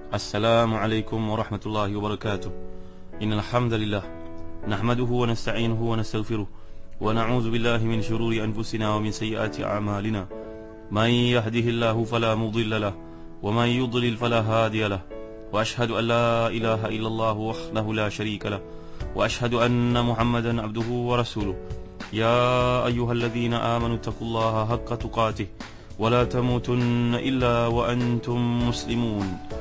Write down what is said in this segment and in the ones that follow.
Assalamualaikum warahmatullahi wabarakatuh. Innal hamdalillah nahmaduhu wa nasta'inuhu wa nastaghfiruh wa na'udzu billahi min shururi anfusina wa min sayyiati a'malina. May yahdihillahu fala mudilla lahu wa may yudlil fala hadiya lahu. Wa ashhadu an la ilaha illallah wahdahu la syarika lahu wa ashhadu anna Muhammadan abduhu wa rasuluh. Ya ayyuhalladzina amanu taqullaha haqqa tuqatih wa la tamutunna illa wa antum muslimun.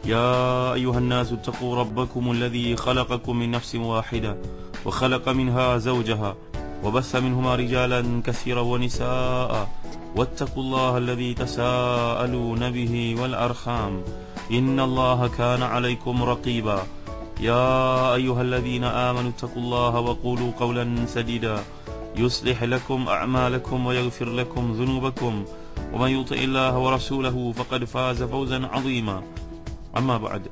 يا أيها الناس اتقوا ربكم الذي خلقكم من نفس واحدة وخلق منها زوجها وبث منهما رجالا كثيرا ونساء واتقوا الله الذي تساءلون به والأرحام إن الله كان عليكم رقيبا يا أيها الذين آمنوا اتقوا الله وقولوا قولا سديدا يصلح لكم أعمالكم ويغفر لكم ذنوبكم ومن يطع الله ورسوله فقد فاز فوزا عظيما. Amma ba'd.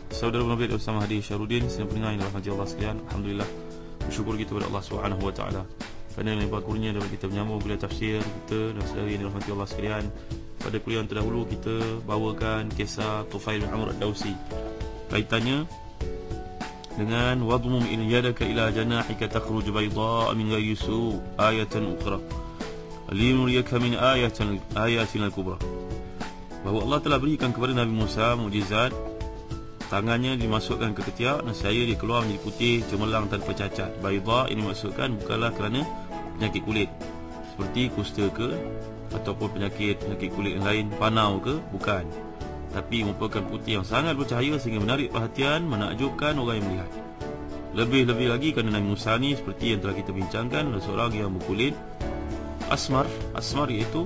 Saudara penerbit bersama Hadi Syarudin, sedang pendengar yang dirahmati Allah sekalian. Alhamdulillah, bersyukur kita kepada Allah Subhanahu wa taala kerana melimpah kurnia dapat kita menyambung kuliah tafsir kita dan saudara yang dirahmati Allah sekalian. Pada kuliah yang terdahulu kita bawakan kisah Tufail bin Amr ad-Dawsi. Kaitannya dengan wadmum in yadaka ila janahika takhruj baydaa min ghayri su' ayatan ukhra linuriyaka min ayatina al-kubra. Bahawa Allah telah berikan kepada Nabi Musa mukjizat, tangannya dimasukkan ke ketiak, nescaya dia keluar menjadi putih, cemerlang tanpa cacat. Bayda ini dimaksudkan bukanlah kerana penyakit kulit seperti kusta ke ataupun penyakit kulit yang lain, panau ke, bukan, tapi merupakan putih yang sangat bercahaya sehingga menarik perhatian, menakjubkan orang yang melihat. Lebih-lebih lagi kerana Nabi Musa ni seperti yang telah kita bincangkan, adalah seorang yang berkulit asmar iaitu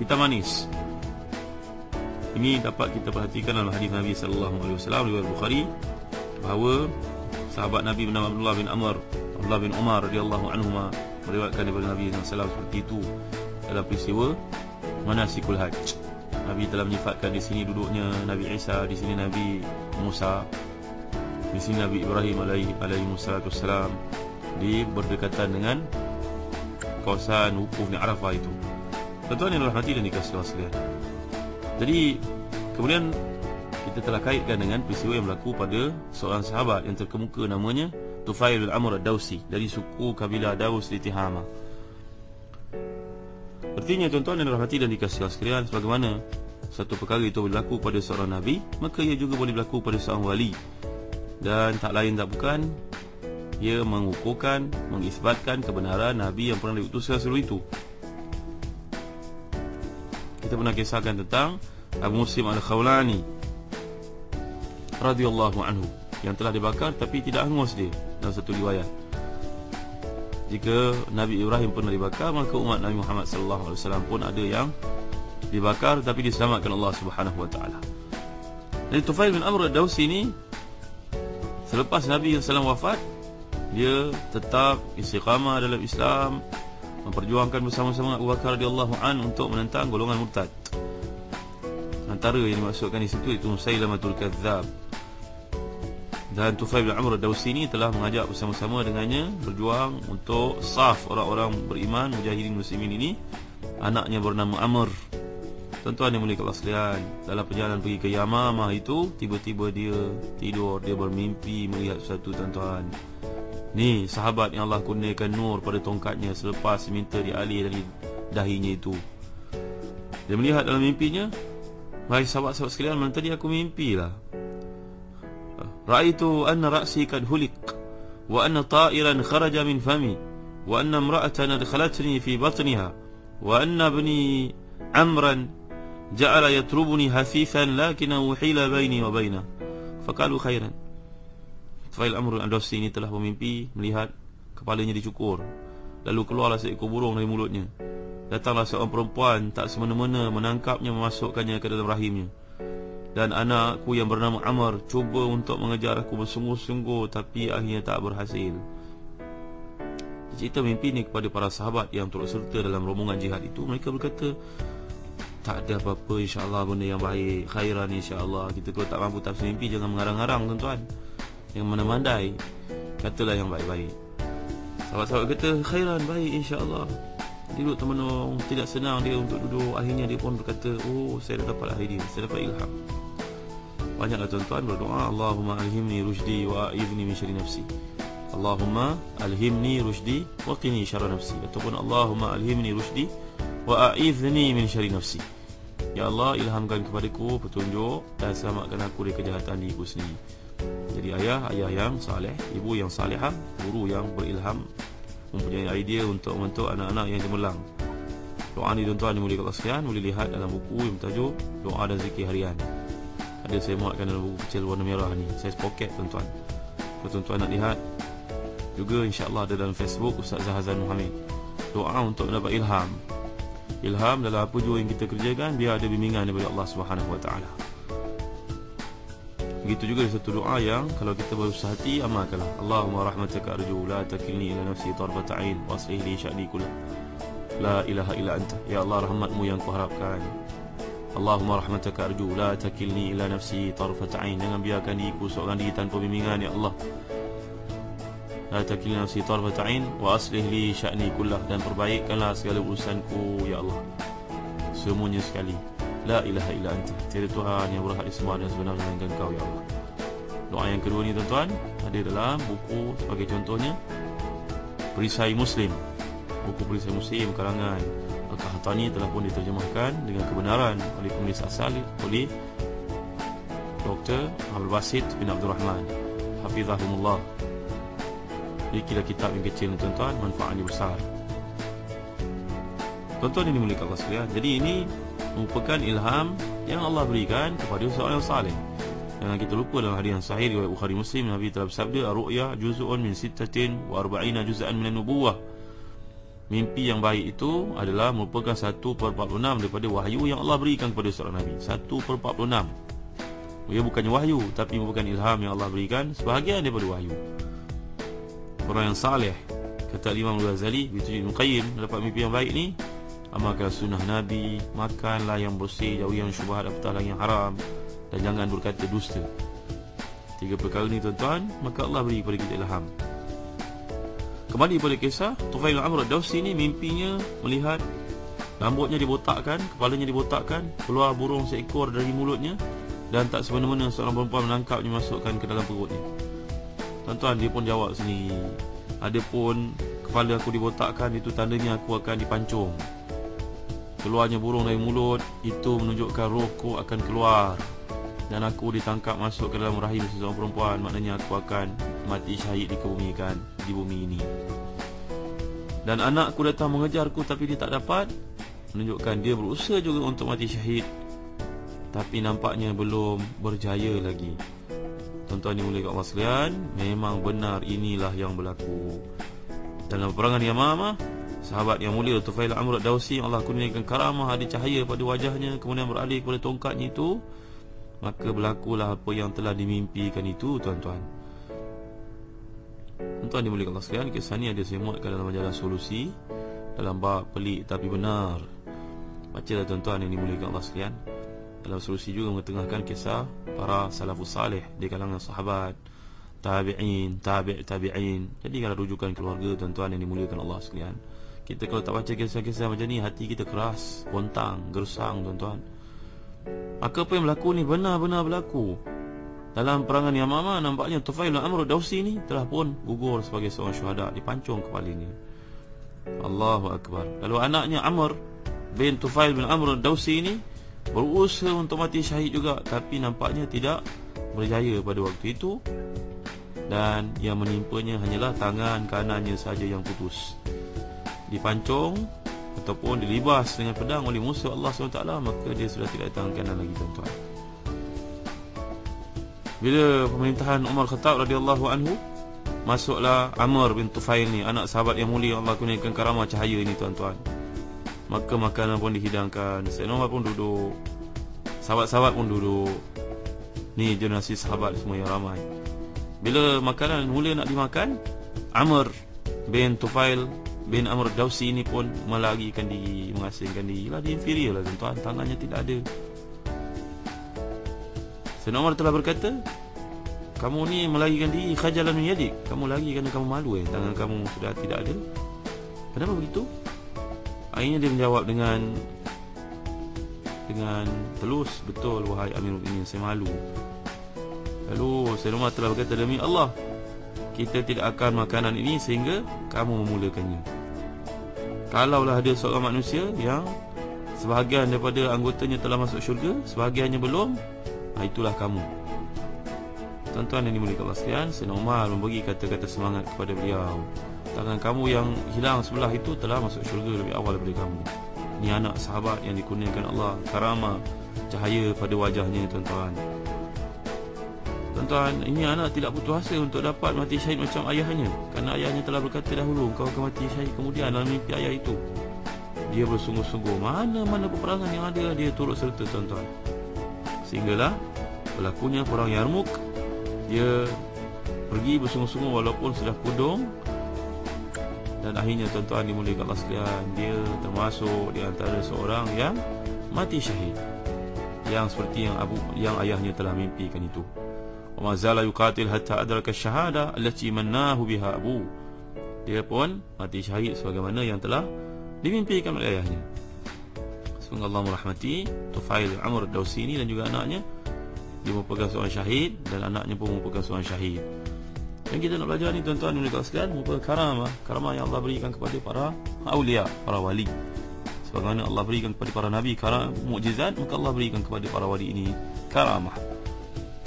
hitam manis. Ini dapat kita perhatikan dalam hadis Nabi sallallahu alaihi wasallam riwayat Bukhari, bahawa sahabat Nabi bernama Abdullah bin Umar radhiyallahu anhuma meriwayatkan daripada Nabi sallallahu alaihi wasallam seperti itu dalam peristiwa manasikul hajj. Nabi telah menyifatkan di sini duduknya Nabi Isa, di sini Nabi Musa, di sini Nabi Ibrahim alaihi wassalam, di berdekatan dengan kawasan wukuf di Arafah itu. Tuan-tuan yang dirahmati dan dikasihi Allah sekalian. Jadi kemudian kita telah kaitkan dengan peristiwa yang berlaku pada seorang sahabat yang terkemuka namanya Tufail bin Amr ad-Dawsi dari suku kabilah Daus di Tihama. Artinya tuan-tuan yang dirahmati dan dikasihi Allah sekalian, sebagaimana satu perkara itu berlaku pada seorang nabi, maka ia juga boleh berlaku pada seorang wali. Dan tak lain tak bukan, ia mengukuhkan, mengisbatkan kebenaran nabi yang pernah diutus sebelum itu. Kita pernah kisahkan tentang Abu Muslim al-Khawlani radhiyallahu anhu yang telah dibakar tapi tidak hangus dia. Dalam satu riwayat, jika Nabi Ibrahim pernah dibakar, maka umat Nabi Muhammad sallallahu alaihi wasallam pun ada yang dibakar tapi diselamatkan Allah Subhanahu wa taala. Jadi Tufail bin Amr ad-Dawsi ini selepas Nabi sallallahu wafat, dia tetap istiqamah dalam Islam, memperjuangkan bersama-sama Abu Bakar radhiyallahu an untuk menentang golongan murtad. Antara yang dimaksudkan di situ itu Musailamatul Kadzdzab. Dan Tufail bin Amr ad-Dawsi ini telah mengajak bersama-sama dengannya berjuang untuk saf orang-orang beriman mujahidin muslimin ini. Anaknya bernama Amr. Tuan-tuan yang mulia Allah sekalian, dalam perjalanan pergi ke Yamamah itu, tiba-tiba dia tidur, dia bermimpi melihat sesuatu, tuan-tuan. Ni sahabat yang Allah kurniakan nur pada tongkatnya selepas minta dialih dari dahinya itu. Dia melihat dalam mimpinya, "Hai sahabat-sahabat sekalian, malam tadi aku mimpilah. Ra'aitu anna ra'si kad huliq wa anna ta'iran kharaja min fami wa anna imra'atan adkhalatni fi batniha wa anna ibni amran ja'ala yatrubuni hafifan lakinahu hila baini wa bainah." Faqalu khairan. Tufail Amr ad-Dawsi ini telah bermimpi melihat kepalanya dicukur, lalu keluarlah seekor burung dari mulutnya. Datanglah seorang perempuan tak semena-mena menangkapnya, memasukkannya ke dalam rahimnya. Dan anakku yang bernama Amr cuba untuk mengejar aku bersungguh-sungguh, tapi akhirnya tak berhasil. Cerita mimpi ini kepada para sahabat yang turut serta dalam rombongan jihad itu. Mereka berkata, tak ada apa-apa, insya-Allah benda yang baik, khairan insya-Allah. Kita kalau tak mampu tafsir mimpi, jangan mengarang-arang, tuan-tuan. Yang mana mandai, katalah yang baik-baik. Sahabat-sahabat kata, khairan, baik insya-Allah. Duduk termenung, tidak senang dia untuk duduk. Akhirnya dia pun berkata, oh, saya dah dapat idea, saya dapat ilham. banyaklah tuan-tuan berdoa, Allahumma alhimni rusydi wa a'idhni min syarri nafsi. Allahumma alhimni rusydi wa qini syarra nafsi, ataupun Allahumma alhimni rusydi wa a'idhni min syarri nafsi. Ya Allah, ilhamkan kepadaku petunjuk dan selamatkan aku dari kejahatan diriku sendiri. Jadi ayah yang saleh, ibu yang salihah, guru yang berilham, mempunyai idea untuk membentuk anak-anak yang cemerlang. Doa ni tuan-tuan dimuliakan Allah sekalian, boleh lihat dalam buku yang bertajuk Doa dan Zikir Harian. Ada saya muatkan dalam buku kecil warna merah ni, size pocket tuan-tuan. Kalau tuan-tuan nak lihat, juga insya-Allah ada dalam Facebook Ustaz Zahazan Muhammad. Doa untuk mendapat ilham. Ilham dalam apa jua yang kita kerjakan, biar ada bimbingan daripada Allah Subhanahu Wa Taala. Begitu juga satu doa yang kalau kita berusaha hati, amalkanlah. Allahumma rahmataka arju la takilni ila nafsi tarfata ain wa aslih li sya'ni kullah. La ilaha illa anta. Ya Allah, rahmatmu yang kuharapkan. Allahumma rahmataka arju la takilni ila nafsi tarfata ain. Jangan biarkan diriku seorang diri tanpa bimbingan, ya Allah. La takilni nafsi tarfata ain wa aslih li sya'ni kullah. Dan perbaikkanlah segala urusanku, ya Allah, semuanya sekali. La ilaha illa anta. Tiada Tuhan yang berhak disembah dan sebenar dengan Engkau, ya Allah. Doa yang kedua ni tuan-tuan ada dalam buku, sebagai contohnya Perisai Muslim. Buku Perisai Muslim karangan Al-Qahtani telah pun diterjemahkan dengan kebenaran oleh penulis asal, oleh Dr. Abdul Basit bin Abdul Rahman, hafizahumullah. Inilah kitab yang kecil tuan-tuan, manfaatnya besar. Tuan-tuan ini dimuliakan Allah sekalian. Jadi ini merupakan ilham yang Allah berikan kepada seorang yang saleh. Jangan kita lupa dalam hadis yang sahih riwayat Bukhari Muslim, Nabi telah bersabda, ar-ru'ya juz'un min 46 juz'an min an-nubuwah. Mimpi yang baik itu adalah merupakan 1/46 daripada wahyu yang Allah berikan kepada seorang Nabi. 1/46. Ia bukannya wahyu, tapi merupakan ilham yang Allah berikan, sebahagian daripada wahyu. Orang yang saleh, kata Imam Al-Ghazali, Ibnu Qayyim, dapat mimpi yang baik ni, amalkan sunnah Nabi, makanlah yang bersih, jauhi yang syubhat, apatahlah yang haram, dan jangan berkata dusta. 3 perkara ni tuan-tuan, maka Allah beri kepada kita ilham. Kembali pada kisah Tufail Amr Ad-Dawsi ni, mimpinya melihat rambutnya dibotakkan, kepalanya dibotakkan, keluar burung seekor dari mulutnya, dan tak semena-mena seorang perempuan menangkapnya, masukkan ke dalam perutnya. Tuan-tuan, dia pun jawab sendiri, adapun kepala aku dibotakkan, itu tandanya aku akan dipancung. Keluarnya burung dari mulut, itu menunjukkan rohku akan keluar, dan aku ditangkap masuk ke dalam rahim seseorang perempuan, maknanya aku akan mati syahid di bumi ini. Dan anakku datang mengejarku, tapi dia tak dapat, menunjukkan dia berusaha juga untuk mati syahid, tapi nampaknya belum berjaya lagi. Tuan-tuan dimuliakan Allah sekalian, memang benar inilah yang berlaku. Dalam peperangan Yamamah, sahabat yang mulia Tufail Amr Ad-Dawsi, Allah kurniakan karamah, ada cahaya pada wajahnya, kemudian beralih kepada tongkatnya itu, maka berlakulah apa yang telah dimimpikan itu, tuan-tuan. Tuan-tuan dimuliakan Allah sekalian, kisah ni ada saya muatkan dalam majalah Solusi, dalam bab pelik tapi benar. Bacalah tuan-tuan yang dimuliakan Allah sekalian. Dalam Solusi juga mengetengahkan kisah para salafus salih di kalangan sahabat, tabi'in, tabi'in. Jadi kalau rujukan keluarga, tuan-tuan yang dimuliakan Allah sekalian, kita kalau tak baca kisah-kisah macam ni, hati kita keras, bontang, gersang, tuan-tuan. Maka apa yang berlaku ni benar-benar berlaku. Dalam perangan Yamamah, nampaknya Tufail Amr Ad-Dawsi ni telah pun gugur sebagai seorang syuhada, dipancung kepalanya. Allahu Akbar. Lalu anaknya Amr bin Tufail bin Amr Ad-Dawsi ni berusaha untuk mati syahid juga, tapi nampaknya tidak berjaya pada waktu itu, dan yang menimpanya hanyalah tangan kanannya saja yang putus, dipancung ataupun dilibas dengan pedang oleh musuh Allah SWT, maka dia sudah tidak tangan kanan lagi, tuan-tuan. Bila pemerintahan Umar Khattab radhiyallahu anhu, masuklah Amr bin Tufail ni, anak sahabat yang mulia Allah kurniakan karamah cahaya ni, tuan-tuan. Maka makanan pun dihidangkan, Sayyidina Umar pun duduk, sahabat-sahabat pun duduk. Ni generasi sahabat semua yang ramai. Bila makanan mula nak dimakan, Amr bin Tufail bin Amr Ad-Dawsi ni pun melarikan diri, mengasingkan diri. Dia inferior lah, tuan-tuan, tangannya tidak ada. Sayyidina Umar telah berkata, kamu ni melarikan diri khajalan min yadik, kamu lari kerana kamu malu, tangan kamu sudah tidak ada. Kenapa begitu? Akhirnya dia menjawab dengan telus, betul wahai Amirul Mukminin, saya malu. Lalu Sayyidina Umar telah berkata, demi Allah, kita tidak akan makanan ini sehingga kamu memulakannya. Kalaulah ada seorang manusia yang sebahagian daripada anggotanya telah masuk syurga, sebahagiannya belum, itulah kamu. Tuan-tuan yang dimuliakan Allah sekalian, Sayyidina Umar memberi kata-kata semangat kepada beliau. Tangan kamu yang hilang sebelah itu telah masuk syurga lebih awal daripada kamu. Ini anak sahabat yang dikurniakan Allah karamah, cahaya pada wajahnya, tuan-tuan. Tuan-tuan, ini anak tidak putus asa untuk dapat mati syahid macam ayahnya, kerana ayahnya telah berkata dahulu, kau akan mati syahid. Kemudian dalam mimpi ayah itu, dia bersungguh-sungguh, mana-mana peperangan yang ada, dia turut serta, tuan-tuan. Sehinggalah berlakunya perang Yarmuk. Dia pergi bersungguh-sungguh walaupun sudah kudung. Dan akhirnya, tuan-tuan dimuliakan Allah sekalian, dia termasuk di antara seorang yang mati syahid, yang seperti yang ayahnya telah mimpikan itu. Wa ma zala yuqatil hatta adraka ash-shahada allati mannahu biha abu. Dia pun mati syahid sebagaimana yang telah dimimpikan oleh ayahnya. Semoga Allah merahmati Tufail Amr Dawsi ini dan juga anaknya. Dia merupakan seorang syahid dan anaknya pun merupakan seorang syahid. Yang kita nak belajar ni, tuan-tuan dan puan-puan sekalian, merupakan karamah yang Allah berikan kepada para awliya, para wali. Sebagaimana Allah berikan kepada para nabi karamah mukjizat, maka Allah berikan kepada para wali ini karamah.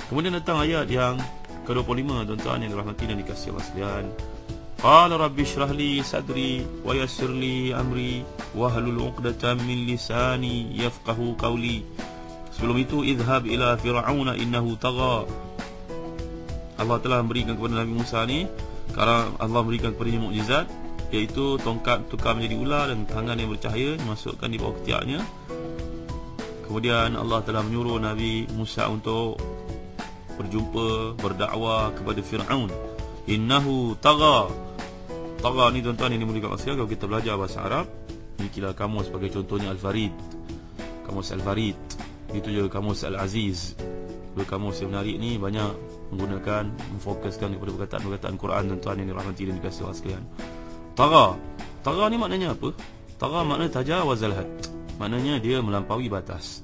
Kemudian datang ayat yang ke-25, tuan-tuan yang dirahmati dan dikasihi Allah sekalian. Qala rabbi shrah li sadri wa yassir li amri wahlul 'uqdatam min lisani yafqahu qawli. Sebelum itu, idhhab ila fir'auna innahu tagha. Allah telah memberikan kepada Nabi Musa ni, karena Allah memberikan kepadanya mukjizat, iaitu tongkat tukar menjadi ular dan tangan yang bercahaya dimasukkan di bawah ketiaknya. Kemudian Allah telah menyuruh Nabi Musa untuk berjumpa, berdakwah kepada Fir'aun. Innahu tagha. Tagha ni, tuan-tuan yang dimuliakan Allah sekalian, kalau kita belajar bahasa Arab, inilah kamus sebagai contohnya Al-Farid, kamus Al-Farid. Itu juga kamus Al-Aziz. Dua kamus yang menarik ni banyak menggunakan, memfokuskan kepada perkataan-perkataan Quran, tuan-tuan yang dirahmati dan dikasihi Allah sekalian. Tagha. Tagha ni maknanya apa? Tagha maknanya tajawazal had. Maknanya dia melampaui batas.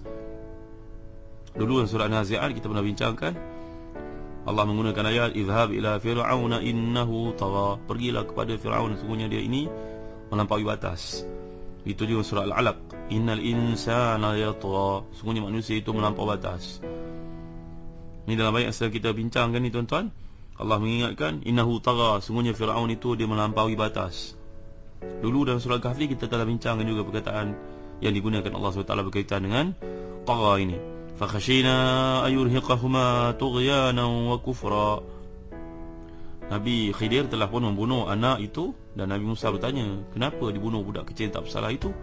Dulu dalam surah Nazi'at kita pernah bincangkan, Allah menggunakan ayat idhhab ila fir'auna innahu tagha. Pergilah kepada Fir'aun, sesungguhnya dia ini melampaui batas. Itu juga surah Al-Alaq, innal insana yatgha. Sesungguhnya manusia itu melampaui batas. Ini dalam ayat yang sedang kita bincangkan ni, tuan-tuan. Allah mengingatkan innahu tagha, sesungguhnya Fir'aun itu dia melampaui batas. Dulu dalam surah Kahfi kita telah bincangkan juga perkataan yang digunakan Allah SWT berkaitan dengan tagha ini. Fakhashina ayurhiqahuma tughyanan wa kufra. Nabi Khidir telah pun membunuh anak itu, dan Nabi Musa bertanya, kenapa dibunuh budak kecil tak bersalah itu?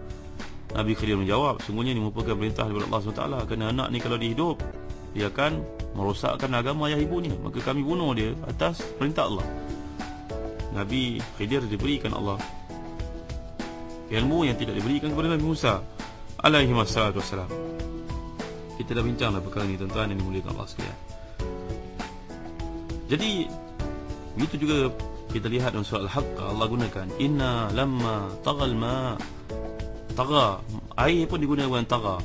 Nabi Khidir menjawab, sungguhnya ini merupakan perintah daripada Allah SWT, kerana anak ni kalau dihidup, dia akan merosakkan agama ayah ibunya, maka kami bunuh dia atas perintah Allah. Nabi Khidir diberikan Allah ilmu yang tidak diberikan kepada Nabi Musa alaihi wassalatu wassalam. Kita dah bincanglah perkara ini, tuan-tuan yang dimuliakan Allah sekalian. Jadi begitu juga kita lihat dalam surah Al-Haqq, Allah gunakan inna lamma taghal ma. Tagha, air pun digunakan tagha.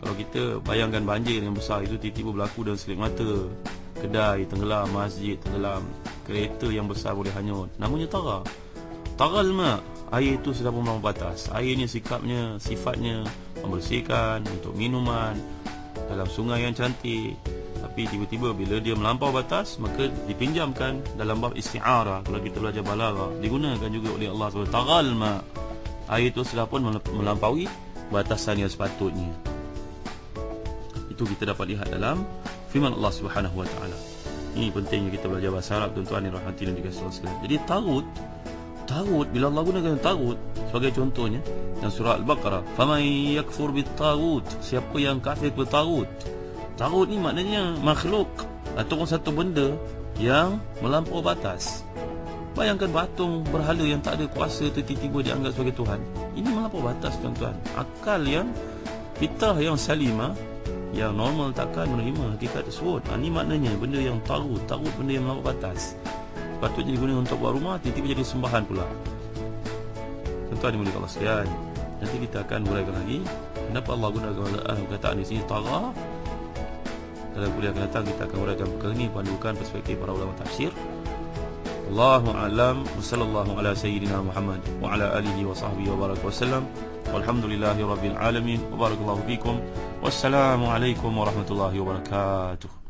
Kalau kita bayangkan banjir yang besar itu tiba-tiba berlaku dalam selip mata, kedai tenggelam, masjid tenggelam, kereta yang besar boleh hanyut, namanya tagha. Taghal ma, air itu sudah melampaui batas. Air ini sifatnya membersihkan, untuk minuman, dalam sungai yang cantik. Tapi tiba-tiba bila dia melampau batas, maka dipinjamkan dalam bab isti'arah. Kalau kita belajar balaghah, digunakan juga oleh Allah SWT. Taghal ma, air itu sudah pun melampaui batasan yang sepatutnya. Itu kita dapat lihat dalam firman Allah Subhanahu wa taala. Ini pentingnya kita belajar bahasa Arab, tuan-tuan yang rahmati dan dikasihi Allah sekalian. Jadi tagut, bila Allah gunakan tagut sebagai contohnya dalam surah Al-Baqarah, faman yakfur bit-tagut, siapa yang kafir kepada tagut. Tagut ni maknanya makhluk atau satu benda yang melampaui batas. Bayangkan patung berhala yang tak ada kuasa tiba-tiba dianggap sebagai Tuhan. Ini melampaui batas, tuan-tuan. Akal yang fitrah yang salimah, yang normal takkan menerima hakikat tersebut. Ini maknanya benda yang tagut benda yang melampaui batas. Patutnya digunakan untuk buat rumah, tiba-tiba jadi sembahan pula. Tuan-tuan dimuliakan Allah sekalian, nanti kita akan uraikan lagi kenapa Allah gunakan perkataan di sini tagha pada kuliah akan datang kita akan uraikan perkara ini pandukan perspektif para ulama tafsir. Allahu a'lam wa sallallahu ala sayyidina Muhammad wa ala alihi wa sahbihi wa baraka wasallam. Walhamdulillahi rabbil alamin wa barakallahu fikum. Wassalamu alaikum warahmatullahi wabarakatuh.